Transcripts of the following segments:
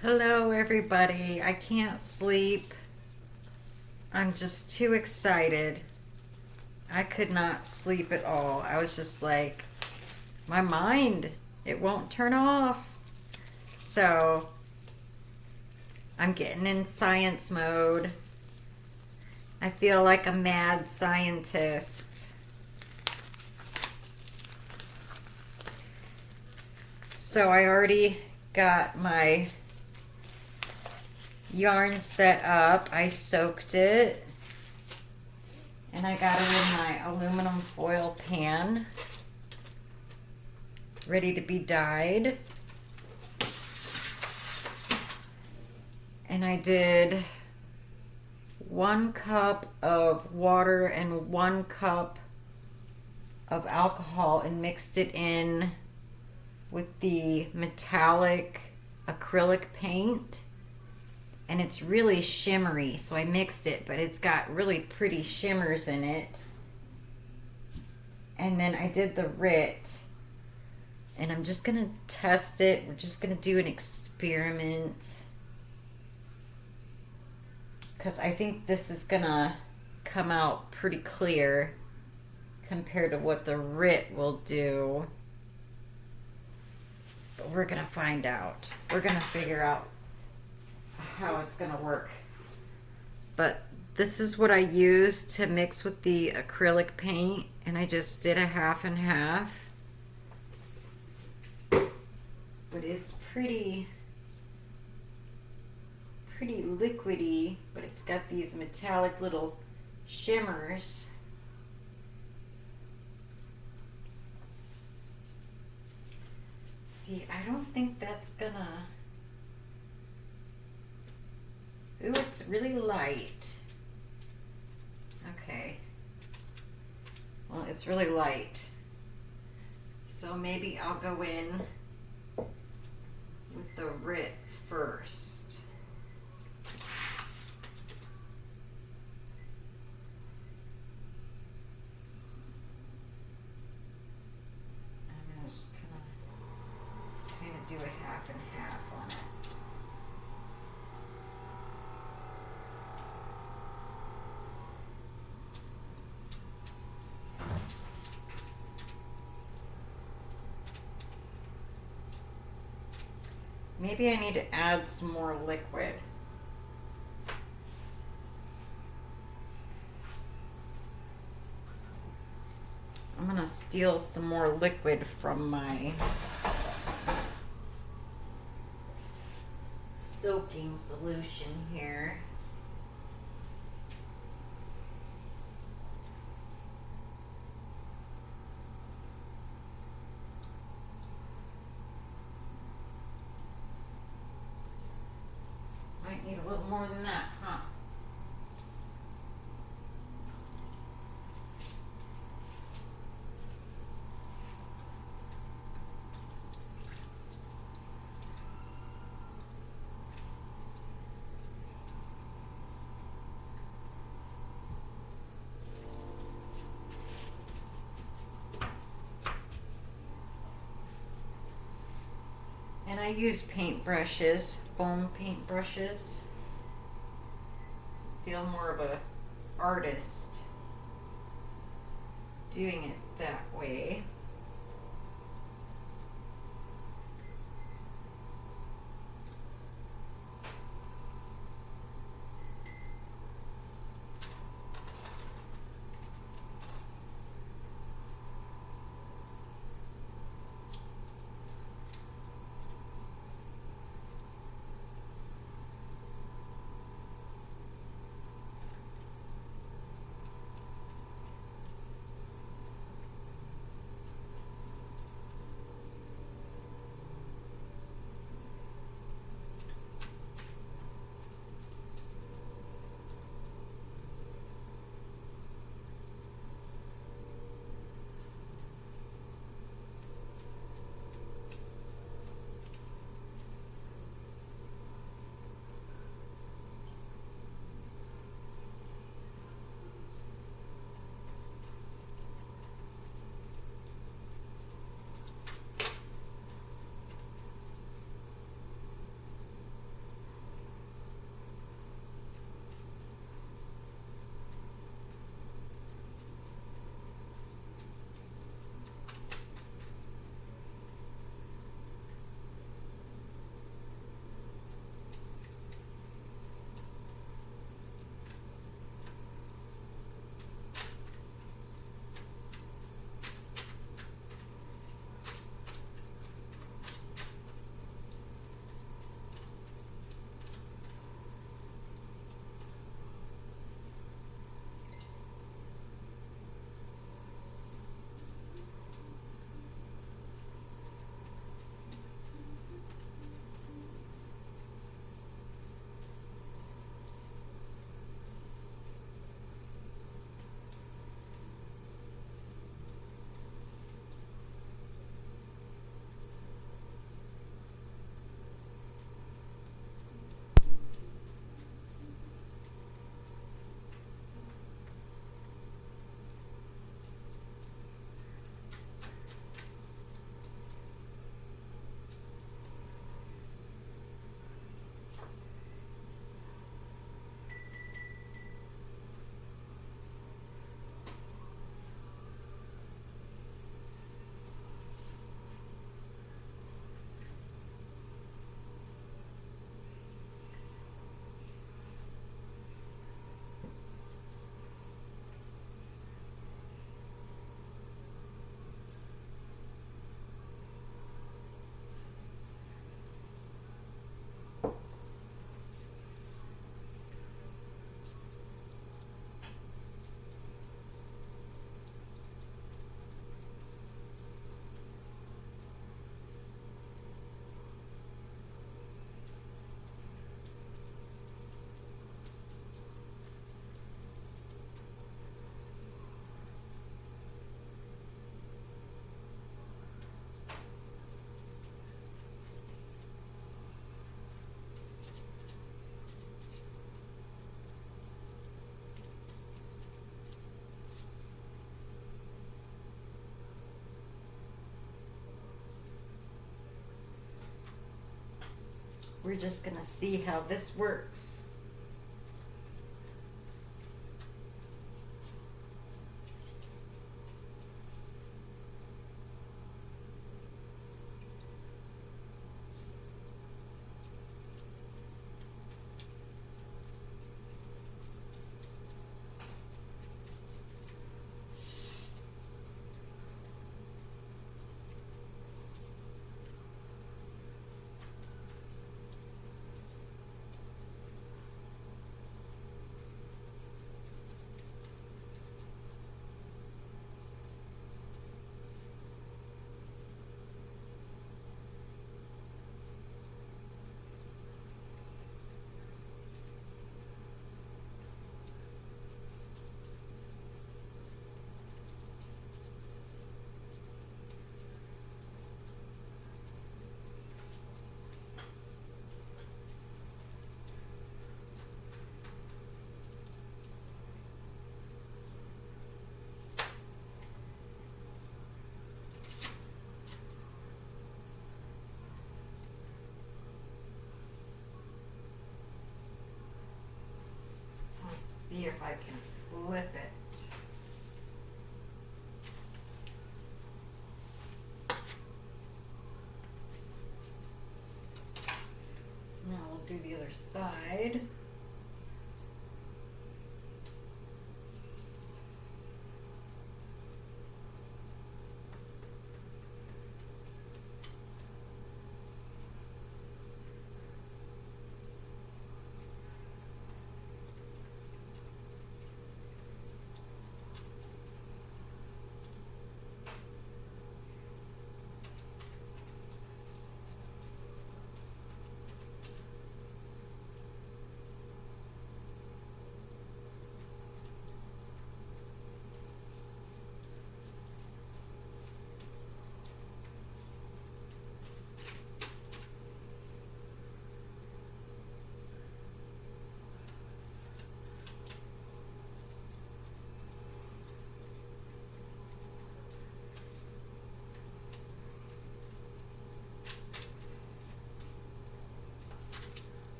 Hello, everybody. I can't sleep. I'm just too excited. I could not sleep at all. I was just like, my mind, it won't turn off. So I'm getting in science mode. I feel like a mad scientist. So I already got my yarn set up. I soaked it. And I got it in my aluminum foil pan, ready to be dyed. And I did 1 cup of water and 1 cup of alcohol and mixed it in with the metallic acrylic paint. And it's really shimmery, so I mixed it, but it's got really pretty shimmers in it. And then I did the RIT, and I'm just gonna test it. We're just gonna do an experiment, because I think this is gonna come out pretty clear compared to what the RIT will do. But we're gonna find out. We're gonna figure out how it's gonna work. But this is what I used to mix with the acrylic paint, and I just did a half and half. But it's pretty liquidy, but it's got these metallic little shimmers. See, I don't think that's gonna... Ooh, it's really light. Okay. Well, it's really light. So maybe I'll go in with the RIT first. I'm just gonna do a half and half on it. Maybe I need to add some more liquid. I'm gonna steal some more liquid from my soaking solution here. Might need a little more than that, huh? And I use paintbrushes, foam paintbrushes. Feel more of a artist doing it that way. we're just gonna see how this works. See if I can flip it. Now we'll do the other side.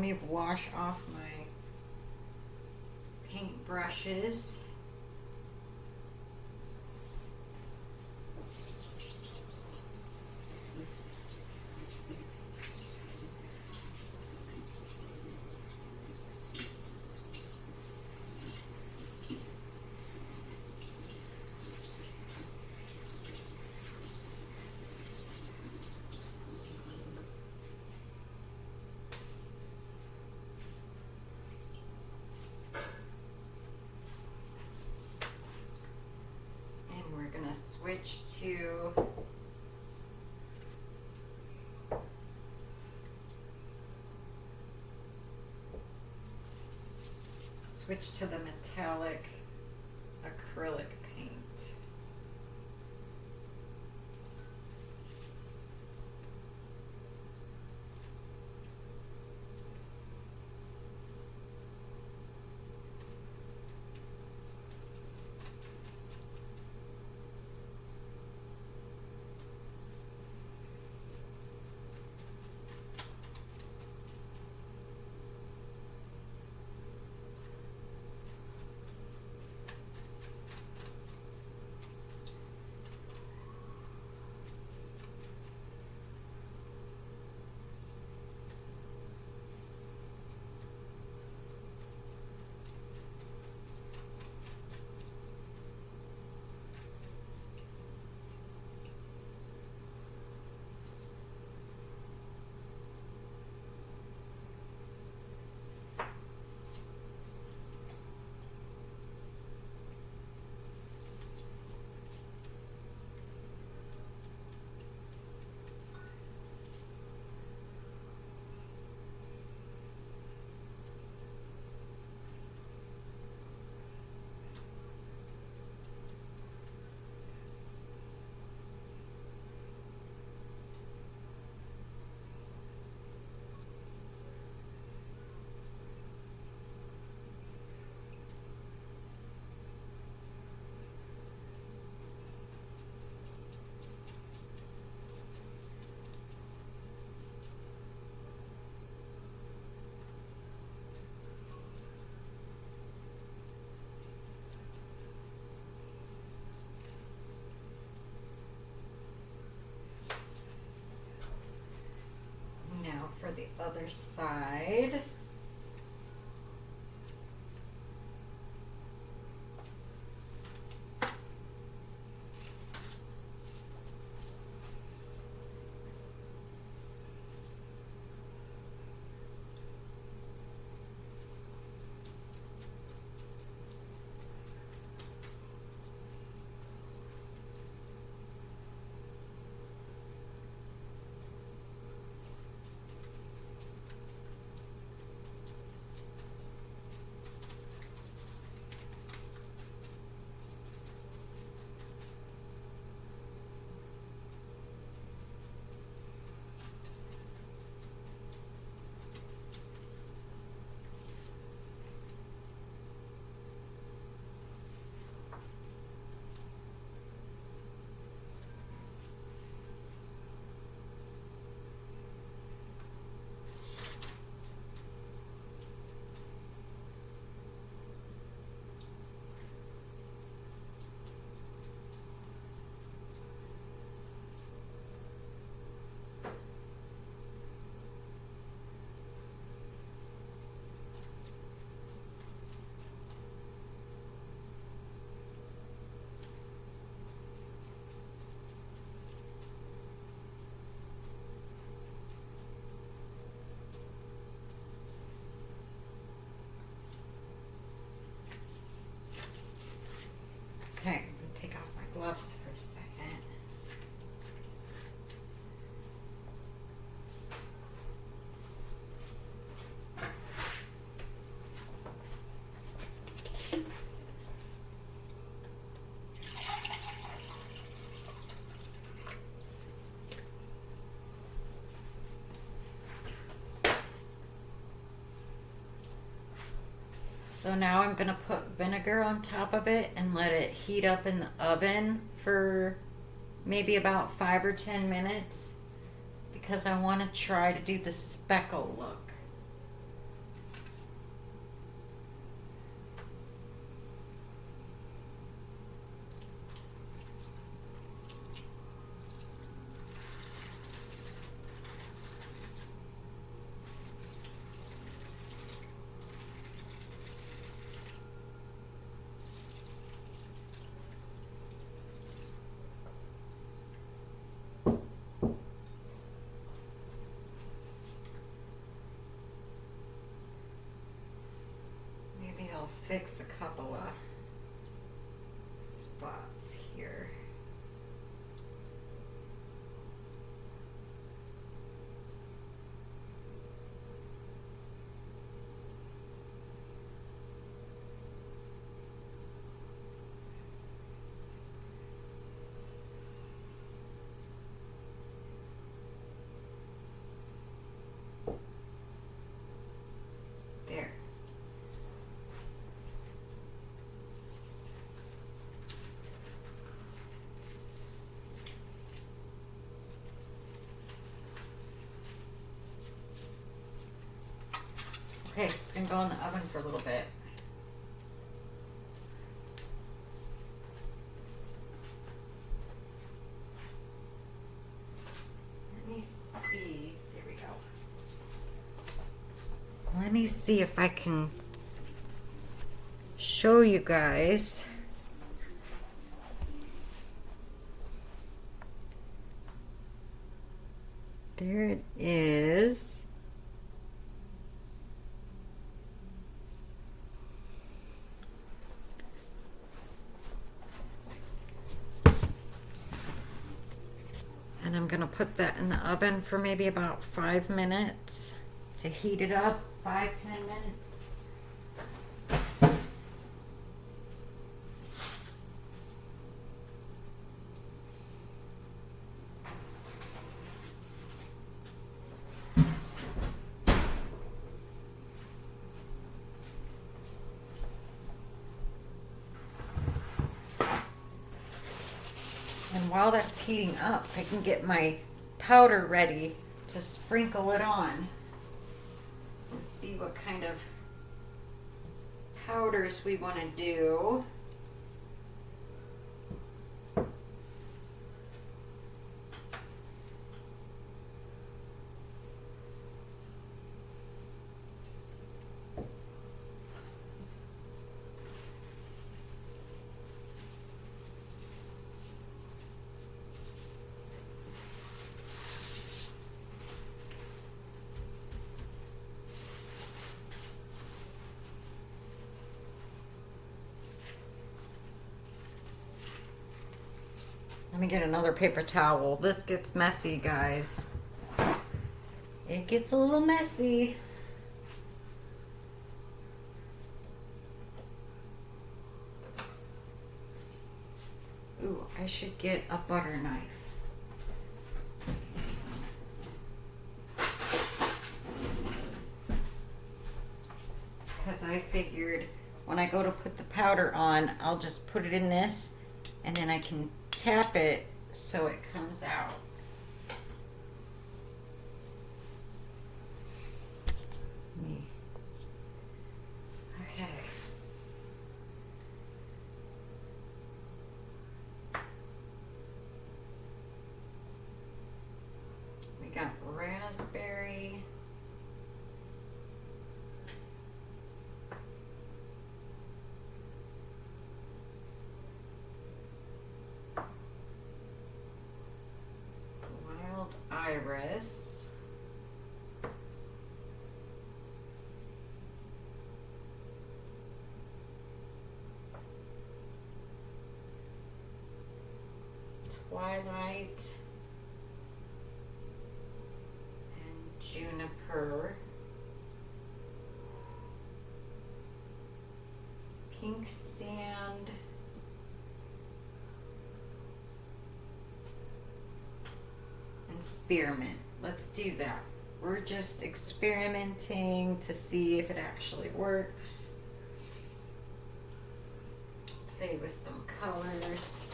me wash off my paint brushes. Switch to the metallic acrylic paint. For the other side. Okay, I'm gonna take off my gloves for a second. So now I'm going to put vinegar on top of it and let it heat up in the oven for maybe about 5 or 10 minutes because I want to try to do the speckle look. fix a couple of spots here. There. Okay, it's gonna go in the oven for a little bit. Let me see. There we go. Let me see if I can show you guys. There it is. And I'm gonna put that in the oven for maybe about 5 minutes to heat it up. 5-10 minutes. And while that's heating up, I can get my powder ready to sprinkle it on and see what kind of powders we want to do. Let me get another paper towel. This gets messy, guys. It gets a little messy. Ooh, I should get a butter knife. Because I figured when I go to put the powder on, I'll just put it in this and then I can tap it so it comes out. Okay. We got raspberry. Iris, Twilight, and Juniper, Pink Sand, Spearmint. Let's do that. We're just experimenting to see if it actually works. Play with some colors.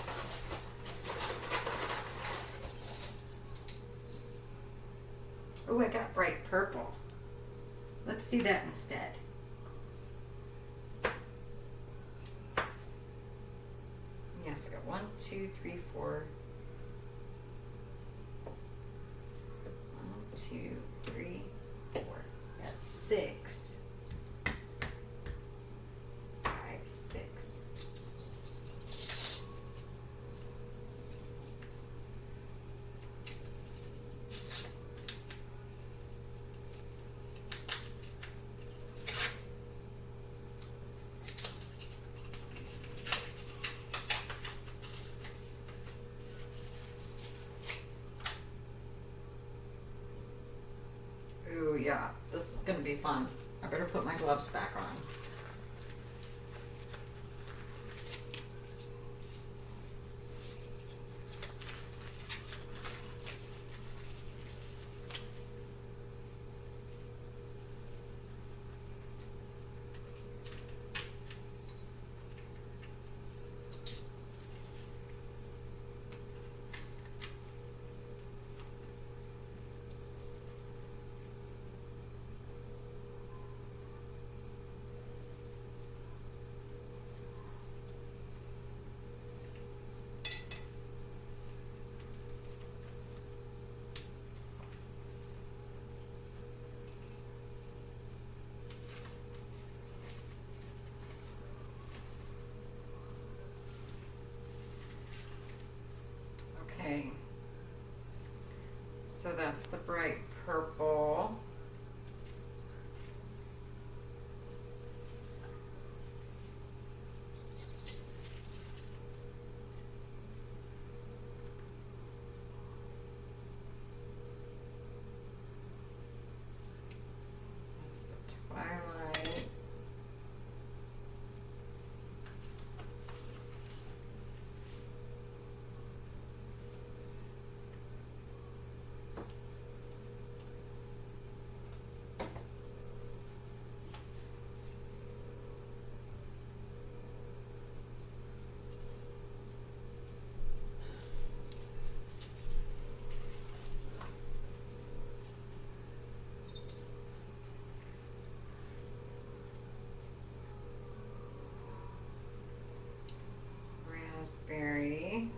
Oh, I got bright purple. Let's do that instead. Yes, I got 1, 2, 3, 4. 1, 2, 3, 4. That's 6. 5, 6. going to be fun. I better put my gloves back on. Okay, so that's the bright purple. That's the twilight. Raspberry.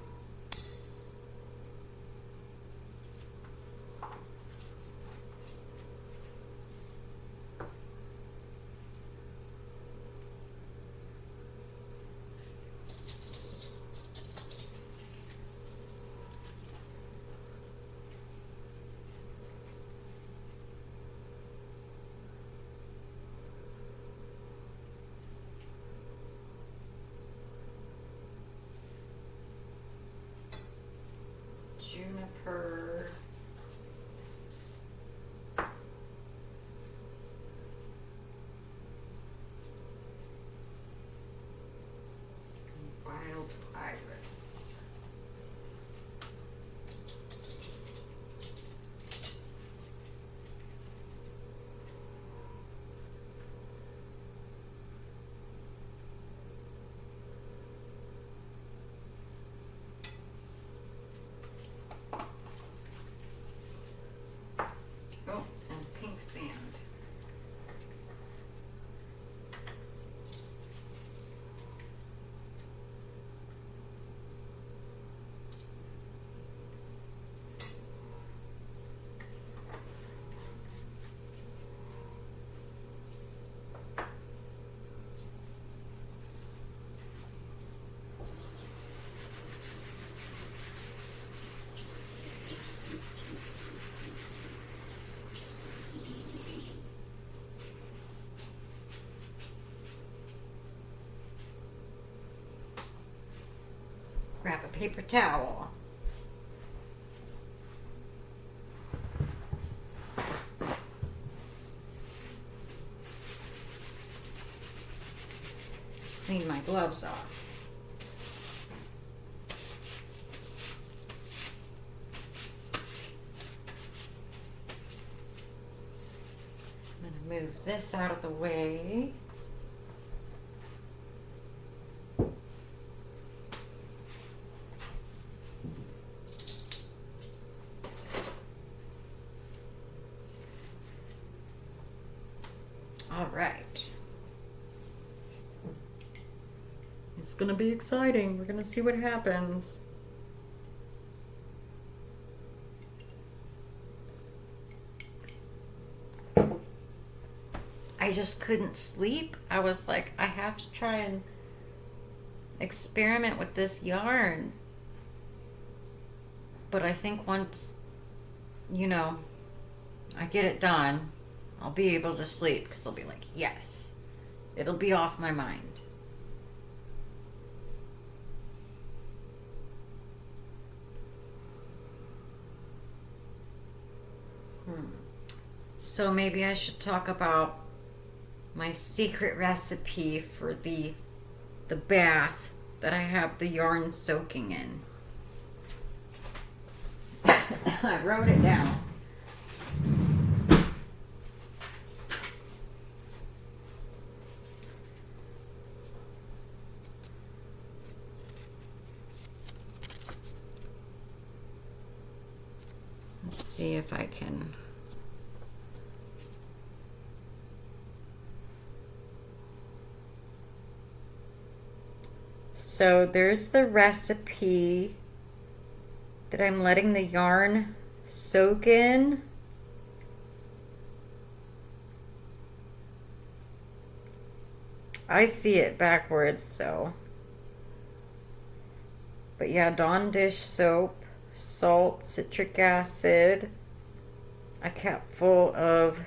Juniper. Wild iris. Oh, and pink sand. Grab a paper towel. Clean my gloves off. I'm going to move this out of the way. All right. It's going to be exciting. We're going to see what happens. I just couldn't sleep. I was like, I have to try and experiment with this yarn. But I think once, I get it done, I'll be able to sleep because I'll be like, yes, it'll be off my mind. So maybe I should talk about my secret recipe for the bath that I have the yarn soaking in. I wrote it down. Let's see if I can. So there's the recipe that I'm letting the yarn soak in. I see it backwards, so. But yeah, Dawn dish soap, salt, citric acid, a cap full of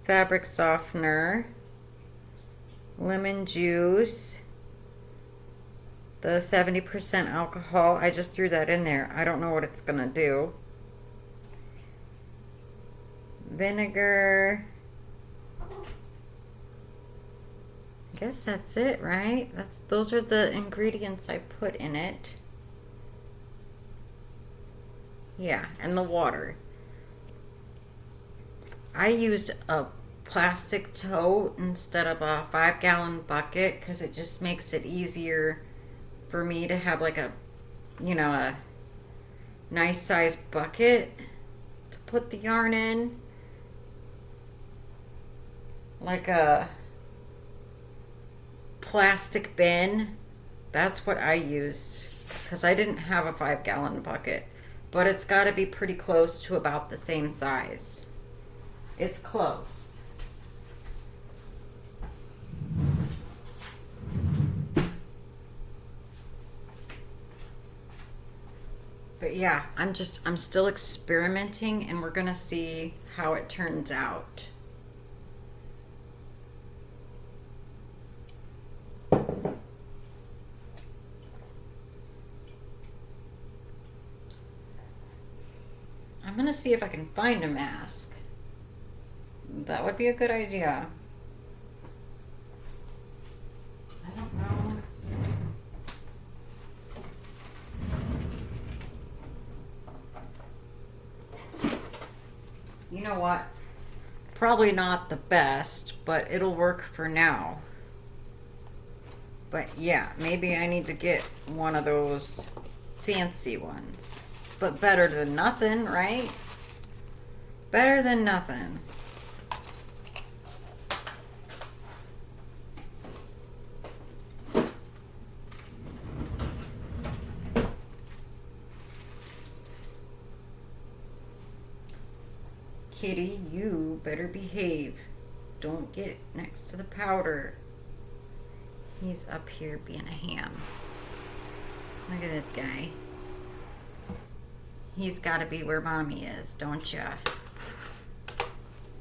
fabric softener, lemon juice, the 70% alcohol. I just threw that in there. I don't know what it's gonna do. Vinegar. I guess that's it, right? Those are the ingredients I put in it. Yeah, and the water. I used a plastic tote instead of a 5-gallon bucket because it just makes it easier for me to have like a nice size bucket to put the yarn in. Like a plastic bin. That's what I used because I didn't have a 5-gallon bucket. But it's got to be pretty close to about the same size. It's close. But yeah, I'm still experimenting and we're going to see how it turns out. I'm going to see if I can find a mask. That would be a good idea. I don't know. You know what? Probably not the best, but it'll work for now. But yeah, maybe I need to get one of those fancy ones. But better than nothing, right? Better than nothing. Kitty, you better behave. Don't get next to the powder. He's up here being a ham. Look at this guy. He's got to be where Mommy is, don't ya?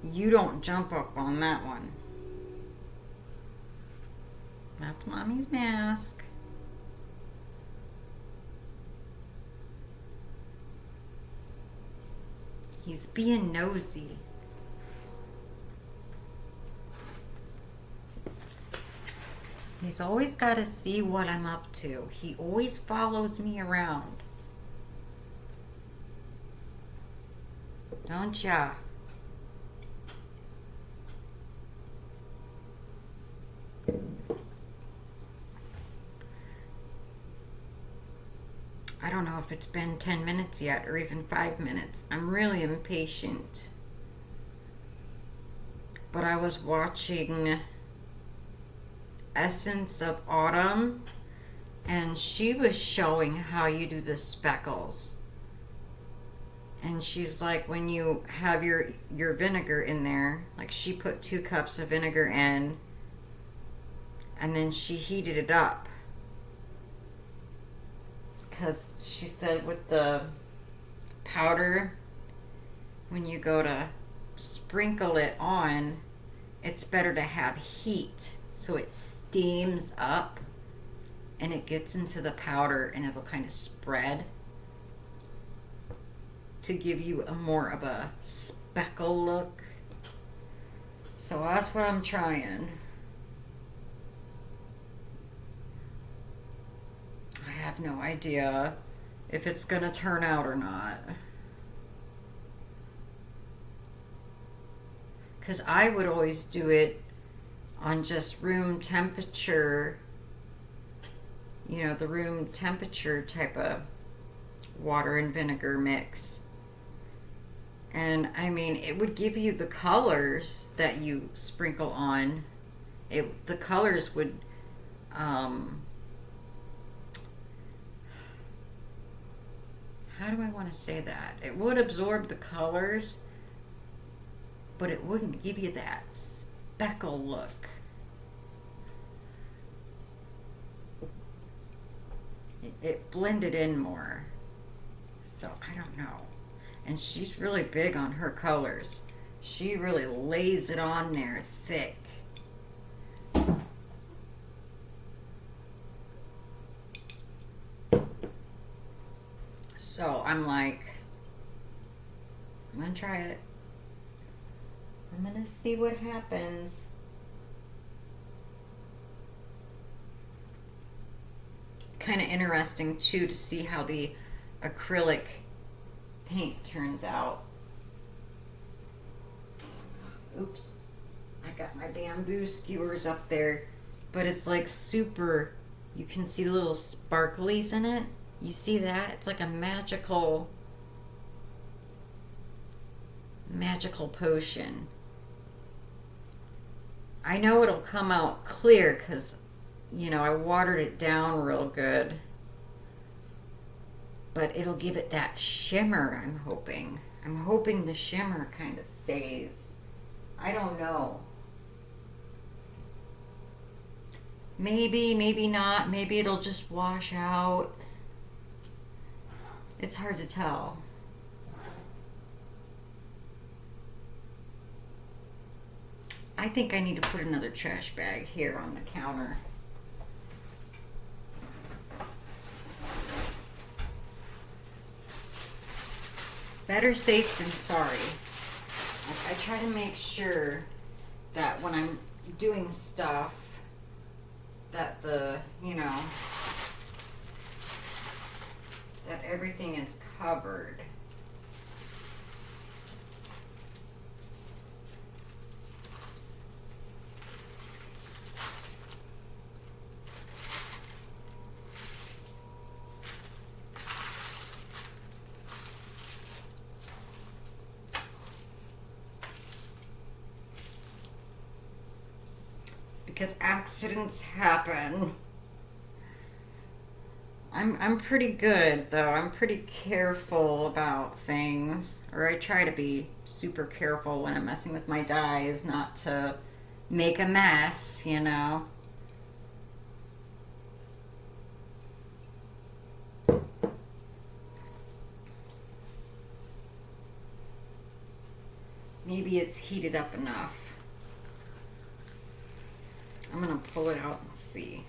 You don't jump up on that one. That's Mommy's mask. He's being nosy. He's always got to see what I'm up to. He always follows me around. Don't ya? I don't know if it's been 10 minutes yet or even 5 minutes. I'm really impatient. But I was watching Essence of Autumn and she was showing how you do the speckles. And she's like, when you have your vinegar in there, like she put 2 cups of vinegar in and then she heated it up. Because she said with the powder, when you go to sprinkle it on, it's better to have heat so it steams up and it gets into the powder and it'll kind of spread to give you a more of a speckle look. So that's what I'm trying. I have no idea if it's going to turn out or not. Because I would always do it on just room temperature, you know, the room temperature type of water and vinegar mix. And I mean, it would give you the colors that you sprinkle on. The colors would, how do I want to say that? It would absorb the colors, but it wouldn't give you that speckle look. It blended in more. So I don't know. And she's really big on her colors. She really lays it on there thick. So I'm like, I'm gonna try it. I'm gonna see what happens. Kind of interesting too to see how the acrylic paint turns out. Oops, I got my bamboo skewers up there, but it's like super, you can see little sparklies in it. You see that? It's like a magical potion. I know it'll come out clear because, you know, I watered it down real good. But it'll give it that shimmer, I'm hoping. I'm hoping the shimmer kind of stays. I don't know. Maybe, maybe not. Maybe it'll just wash out. It's hard to tell. I think I need to put another trash bag here on the counter. Better safe than sorry. I try to make sure that when I'm doing stuff that that everything is covered. Because accidents happen. I'm pretty good though. I'm pretty careful about things, or I try to be super careful when I'm messing with my dyes, not to make a mess, you know. Maybe it's heated up enough. I'm gonna pull it out and see.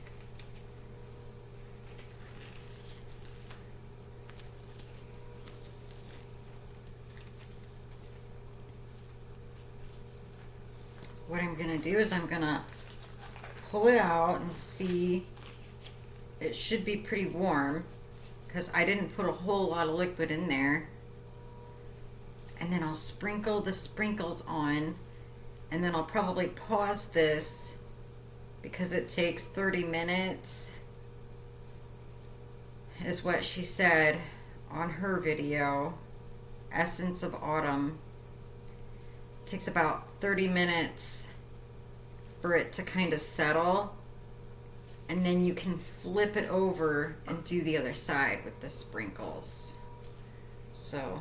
What I'm gonna do is I'm gonna pull it out and see. It should be pretty warm because I didn't put a whole lot of liquid in there. And then I'll sprinkle the sprinkles on, and then I'll probably pause this because it takes 30 minutes, is what she said on her video. Essence of Autumn. It takes about 30 minutes for it to kind of settle, and then you can flip it over and do the other side with the sprinkles. So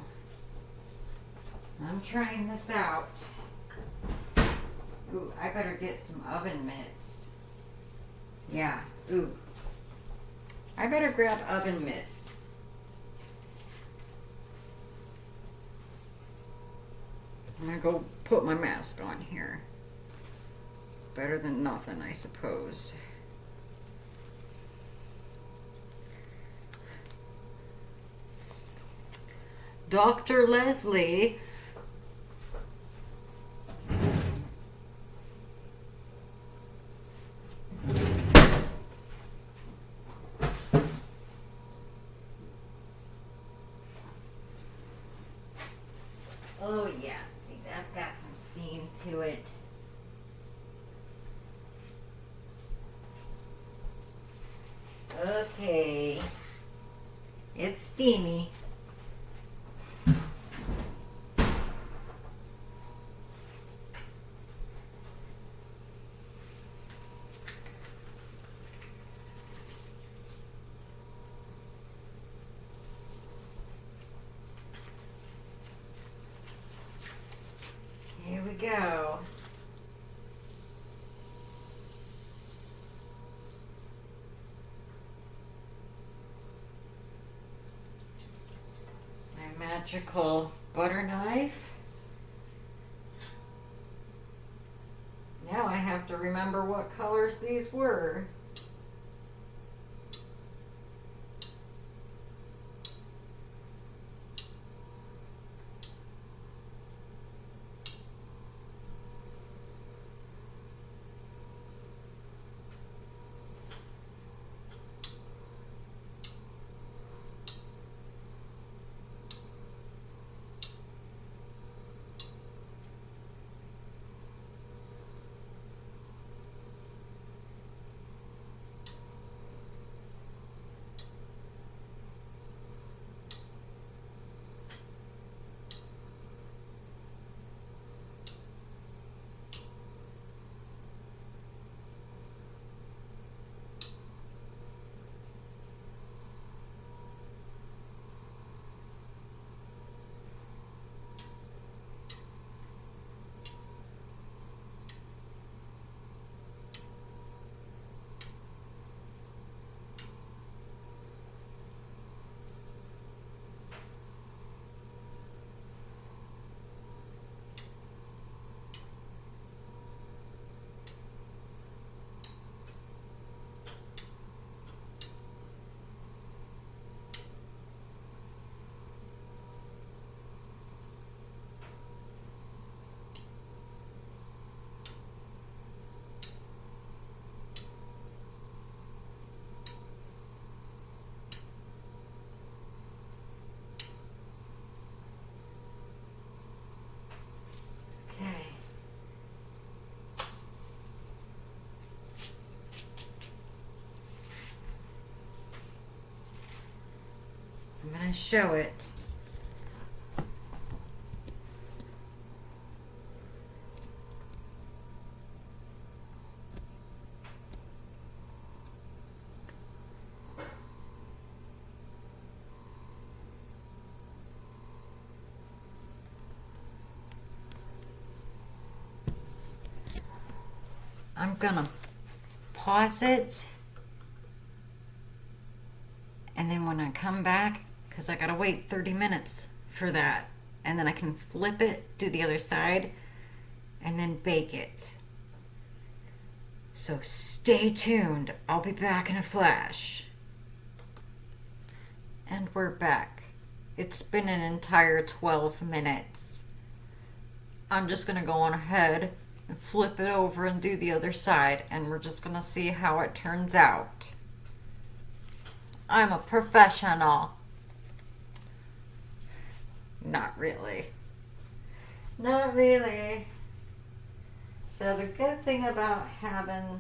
I'm trying this out. Ooh, I better get some oven mitts. Yeah, ooh. I better grab oven mitts. I'm gonna go put my mask on here. Better than nothing, I suppose. Dr. Leslie Oh yeah, see that's got some steam to it. Okay, it's steamy. Here we go. My magical butter knife. Now I have to remember what colors these were. Okay. I'm going to show it. I'm going to pause it. And then when I come back, because I got to wait 30 minutes for that. And then I can flip it, do the other side, and then bake it. So stay tuned. I'll be back in a flash. And we're back. It's been an entire 12 minutes. I'm just going to go on ahead and flip it over and do the other side, and we're just going to see how it turns out. I'm a professional. Not really. Not really. So the good thing about having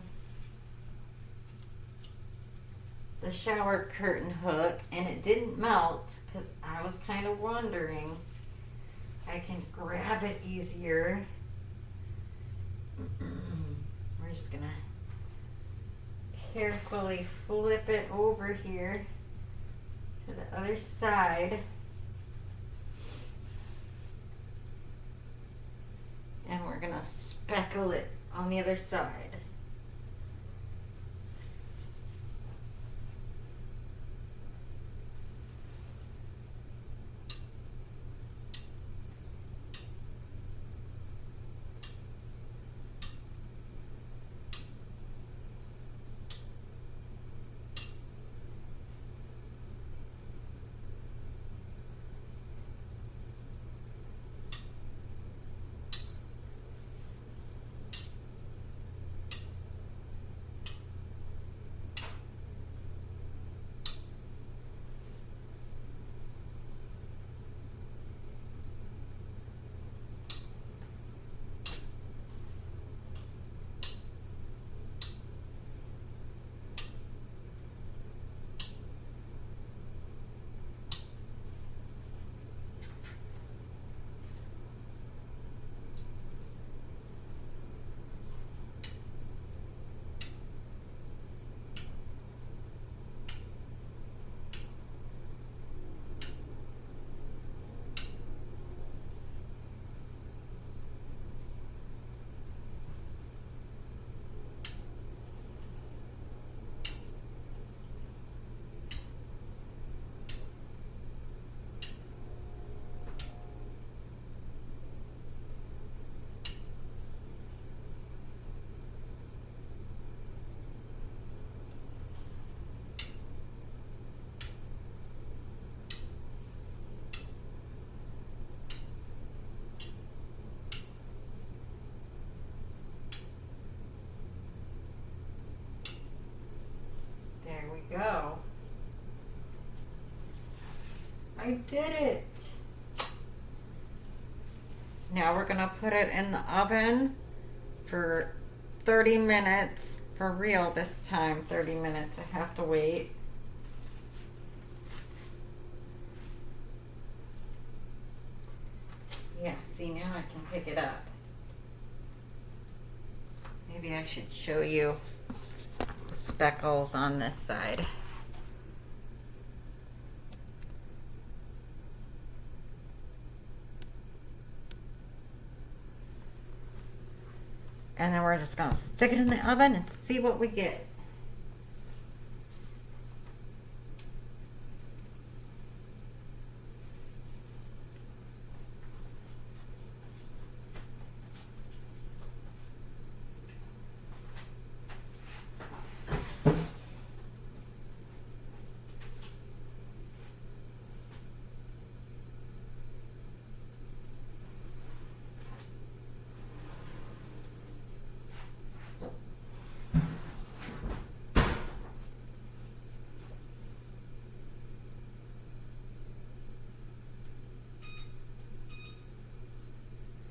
the shower curtain hook, and it didn't melt because I was kind of wondering, I can grab it easier. We're just gonna carefully flip it over here to the other side. And we're gonna speckle it on the other side. I did it. Now we're gonna put it in the oven for 30 minutes. For real this time, 30 minutes. I have to wait. Yeah, see, now I can pick it up. Maybe I should show you the speckles on this side. And then we're just gonna stick it in the oven and see what we get.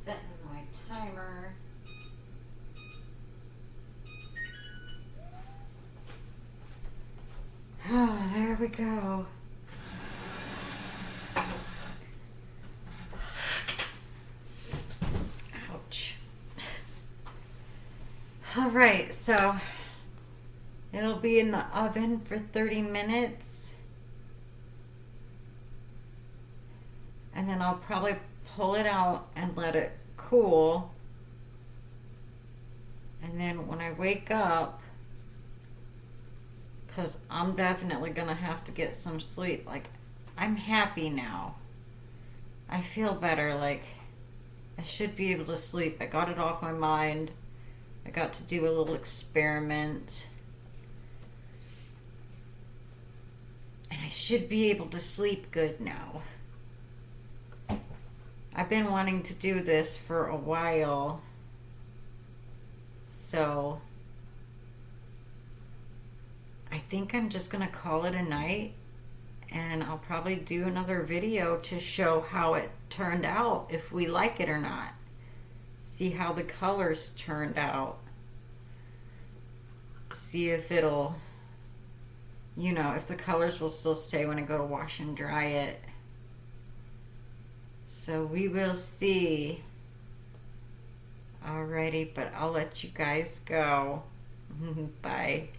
Setting my timer. Oh, there we go. Ouch. All right, so it'll be in the oven for 30 minutes. And then I'll probably pull it out and let it cool. And then when I wake up, because I'm definitely going to have to get some sleep, like, I'm happy now. I feel better, like, I should be able to sleep. I got it off my mind. I got to do a little experiment. And I should be able to sleep good now. I've been wanting to do this for a while. So I think I'm just going to call it a night. And I'll probably do another video to show how it turned out, if we like it or not. See how the colors turned out. See if it'll, you know, if the colors will still stay when I go to wash and dry it. So we will see. Alrighty, but I'll let you guys go. Bye.